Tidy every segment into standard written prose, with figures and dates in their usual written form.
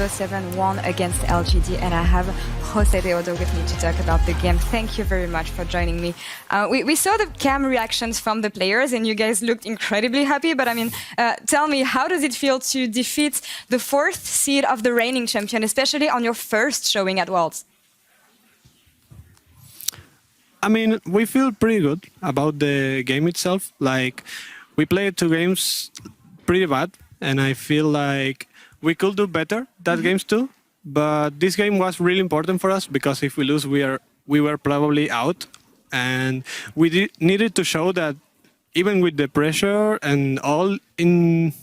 0-7 won against LGD, and I have Josedeodo with me to talk about the game. Thank you very much for joining me. We saw the cam reactions from the players, and you guys looked incredibly happy. But I mean, tell me, how does it feel to defeat the 4th seed of the reigning champion, especially on your first showing at Worlds? I mean, we feel pretty good about the game itself. Like, we played 2 games pretty bad, and I feel like we could do better that games too. But this game was really important for us because if we lose, we were probably out, and we needed to show that even with the pressure and all in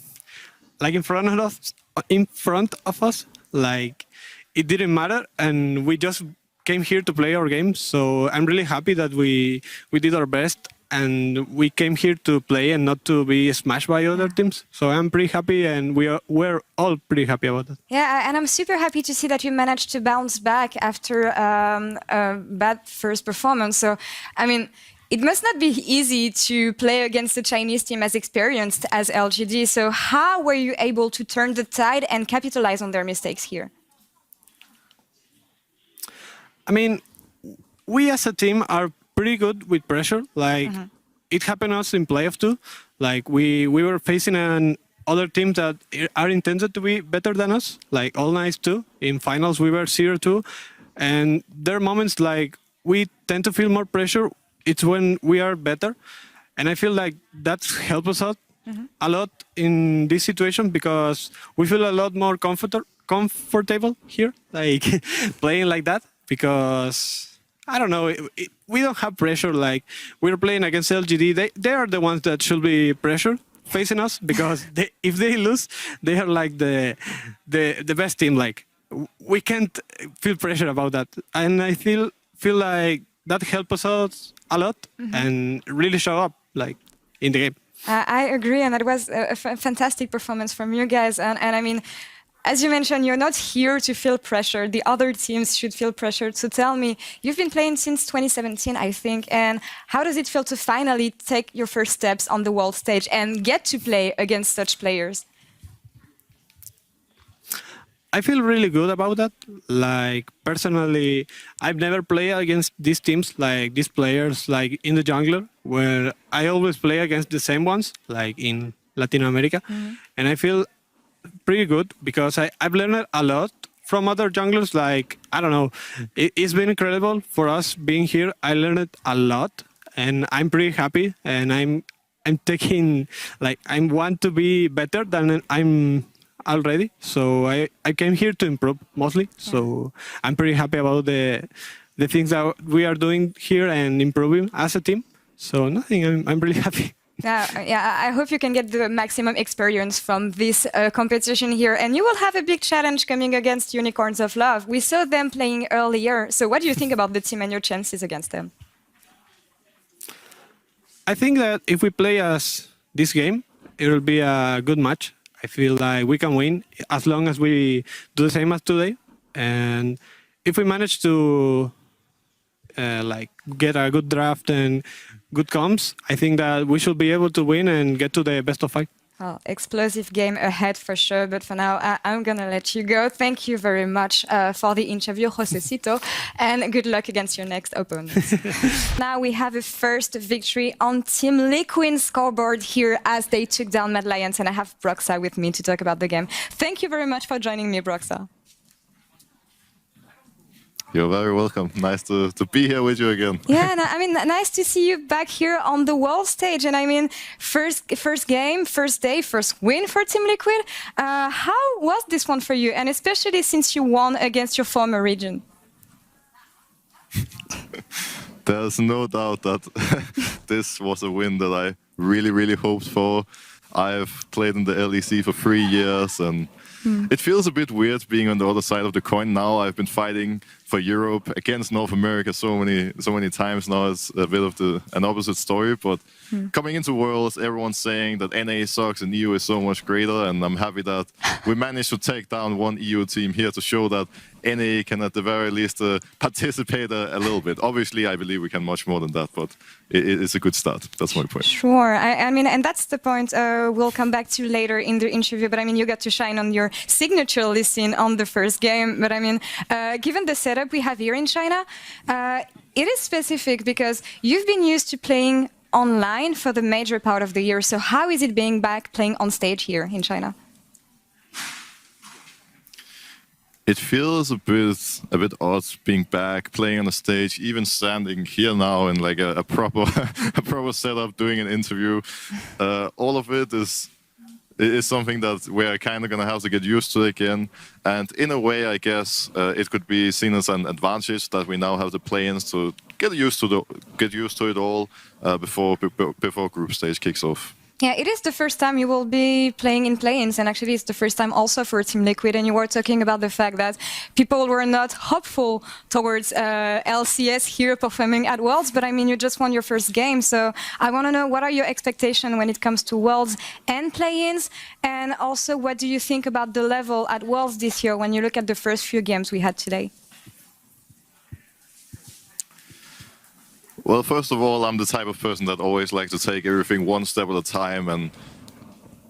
front of us, like it didn't matter, and we just came here to play our game. So I'm really happy that we did our best. And we came here to play and not to be smashed by other teams. So I'm pretty happy, and we're all pretty happy about that. Yeah, and I'm super happy to see that you managed to bounce back after a bad first performance. So, I mean, it must not be easy to play against a Chinese team as experienced as LGD. So how were you able to turn the tide and capitalize on their mistakes here? I mean, we as a team are pretty good with pressure. Like it happened us in playoff too. Like we were facing other teams that are intended to be better than us, like All Nice too. In finals we were 0-2, and there are moments like we tend to feel more pressure. It's when we are better, and I feel like that's helped us out a lot in this situation because we feel a lot more comfortable here, like playing like that because. I don't know. We don't have pressure. Like we're playing against LGD. They are the ones that should be pressure facing us because if they lose, they are like the best team. Like we can't feel pressure about that, and I feel like that helps us out a lot and really show up like in the game. I agree, and that was a fantastic performance from you guys. And I mean. As you mentioned, you're not here to feel pressure. The other teams should feel pressured. So tell me, you've been playing since 2017, I think, and how does it feel to finally take your first steps on the world stage and get to play against such players? I feel really good about that. Like, personally, I've never played against these teams, like these players, like in the jungler, where I always play against the same ones, like in Latin America. And I feel pretty good because I've learned a lot from other junglers. Like, I don't know, it's been incredible for us being here. I learned a lot, and I'm pretty happy. And I'm taking, like, I want to be better than I'm already. So I came here to improve mostly. So I'm pretty happy about the things that we are doing here and improving as a team. So nothing, I'm really happy. Yeah, I hope you can get the maximum experience from this competition here. And you will have a big challenge coming against Unicorns of Love. We saw them playing earlier. So what do you think about the team and your chances against them? I think that if we play as this game, it will be a good match. I feel like we can win as long as we do the same as today. And if we manage to like get a good draft and good comms, I think that we should be able to win and get to the best of 5. Well, explosive game ahead for sure, but for now, I'm going to let you go. Thank you very much for the interview, Josedeodo, and good luck against your next opponent. Now we have a first victory on Team Liquid's scoreboard here as they took down Mad Lions, and I have Broxah with me to talk about the game. Thank you very much for joining me, Broxah. You're very welcome. Nice to be here with you again. Yeah, I mean, nice to see you back here on the world stage. And I mean, first game, first day, first win for Team Liquid. How was this one for you? And especially since you won against your former region. There's no doubt that this was a win that I really hoped for. I've played in the LEC for 3 years, and it feels a bit weird being on the other side of the coin now. I've been fighting for Europe against North America so many times now. It's a bit of an opposite story, but coming into Worlds, everyone's saying that NA sucks and EU is so much greater, and I'm happy that we managed to take down one EU team here to show that NA can at the very least participate a little bit. Obviously, I believe we can much more than that, but it's a good start. That's my point. Sure. I mean, and that's the point we'll come back to later in the interview. But I mean, you got to shine on your signature listing on the first game. But I mean, given the setup we have here in China, it is specific because you've been used to playing online for the major part of the year. So how is it being back playing on stage here in China? It feels a bit odd being back, playing on the stage, even standing here now in like a proper setup, doing an interview. All of it is something that we're kind of gonna have to get used to again. And in a way, I guess it could be seen as an advantage that we now have the play-ins to get used to it all before group stage kicks off. Yeah, it is the first time you will be playing in play-ins, and actually it's the first time also for Team Liquid, and you were talking about the fact that people were not hopeful towards LCS here performing at Worlds, but I mean, you just won your first game, so I want to know what are your expectations when it comes to Worlds and play-ins, and also what do you think about the level at Worlds this year when you look at the first few games we had today? Well, first of all, I'm the type of person that always likes to take everything one step at a time, and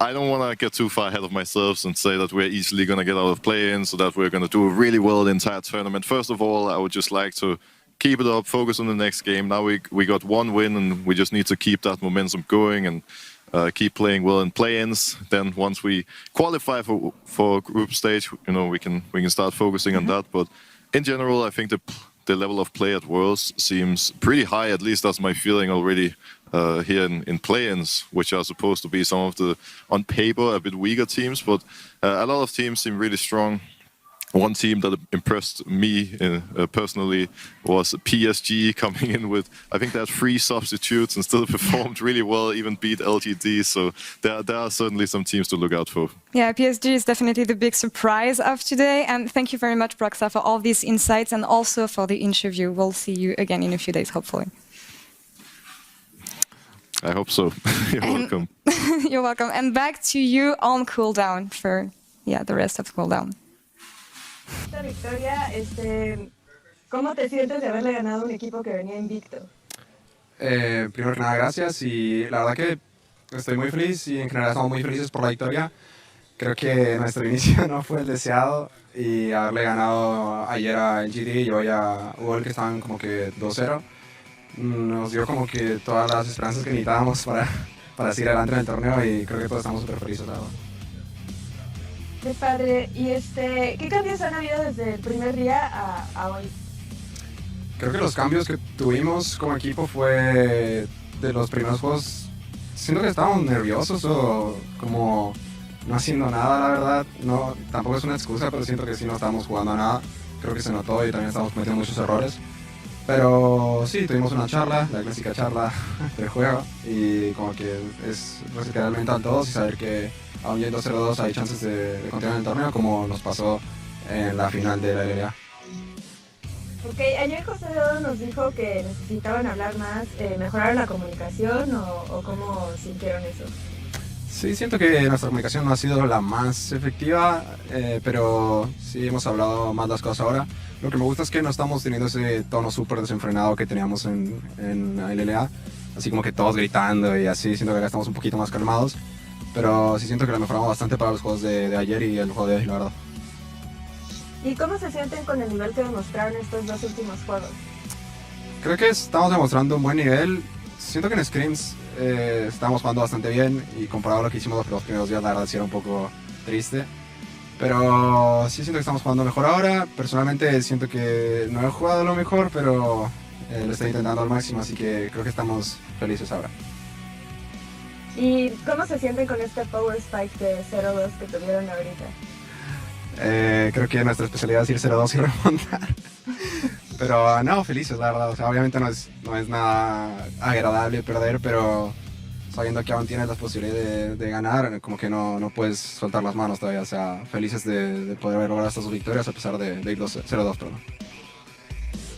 I don't want to get too far ahead of myself and say that we're easily going to get out of play-in, so that we're going to do really well the entire tournament. First of all, I would just like to keep it up, focus on the next game. Now we got one win, and we just need to keep that momentum going and keep playing well in play-ins. Then once we qualify for group stage, you know, we can start focusing on that. But in general, I think the level of play at Worlds seems pretty high, at least that's my feeling already here in play-ins, which are supposed to be some of the, on paper, a bit weaker teams, but a lot of teams seem really strong. One team that impressed me personally was PSG, coming in with, I think they had 3 substitutes and still performed really well, even beat LGD. So there are certainly some teams to look out for. Yeah, PSG is definitely the big surprise of today. And thank you very much, Broxah, for all these insights and also for the interview. We'll see you again in a few days, hopefully. I hope so. You're welcome. You're welcome. And back to you on cooldown for the rest of cooldown. Esta victoria, ¿cómo te sientes de haberle ganado a un equipo que venía invicto? Primero que nada, gracias, y la verdad que estoy muy feliz y en general estamos muy felices por la victoria. Creo que nuestro inicio no fue el deseado y haberle ganado ayer a LGD y hoy a UOL, que estaban como que 2-0, nos dio como que todas las esperanzas que necesitábamos para seguir adelante en el torneo, y creo que todos estamos súper felices, la verdad. Qué padre. ¿Y qué cambios han habido desde el primer día a hoy? Creo que los cambios que tuvimos como equipo fue de los primeros juegos. Siento que estábamos nerviosos o como no haciendo nada, la verdad. No, tampoco es una excusa, pero siento que sí no estábamos jugando a nada. Creo que se notó y también estamos cometiendo muchos errores. Pero sí, tuvimos una charla, la clásica charla del juego, y como que es resetear el mental todos y saber que aún yendo 0-2 hay chances de continuar en el torneo, como nos pasó en la final de la LLA. Ok, ayer Josedeodo nos dijo que necesitaban hablar más, mejorar la comunicación o cómo sintieron eso. Sí, siento que nuestra comunicación no ha sido la más efectiva, pero sí hemos hablado más las cosas ahora. Lo que me gusta es que no estamos teniendo ese tono súper desenfrenado que teníamos en la LLA, así como que todos gritando y así. Siento que acá estamos un poquito más calmados, pero sí siento que lo mejoramos bastante para los juegos de ayer y el juego de hoy, la verdad. ¿Y cómo se sienten con el nivel que demostraron estos 2 últimos juegos? Creo que estamos demostrando un buen nivel. Siento que en scrims estamos jugando bastante bien, y comparado a lo que hicimos los primeros días, la verdad sí era un poco triste. Pero sí siento que estamos jugando mejor ahora. Personalmente siento que no he jugado lo mejor, pero lo estoy intentando al máximo, así que creo que estamos felices ahora. ¿Y cómo se sienten con este power spike de 0-2 que tuvieron ahorita? Creo que nuestra especialidad es ir 0-2 y remontar. Pero no, felices, la verdad. O sea, obviamente no es nada agradable perder, pero sabiendo que aún tienes las posibilidades de ganar, como que no puedes soltar las manos todavía. O sea, felices de poder haber logrado estas victorias a pesar de ir 0-2, perdón.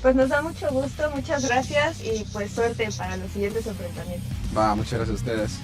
Pues nos da mucho gusto, muchas gracias y pues suerte para los siguientes enfrentamientos. Va, muchas gracias a ustedes.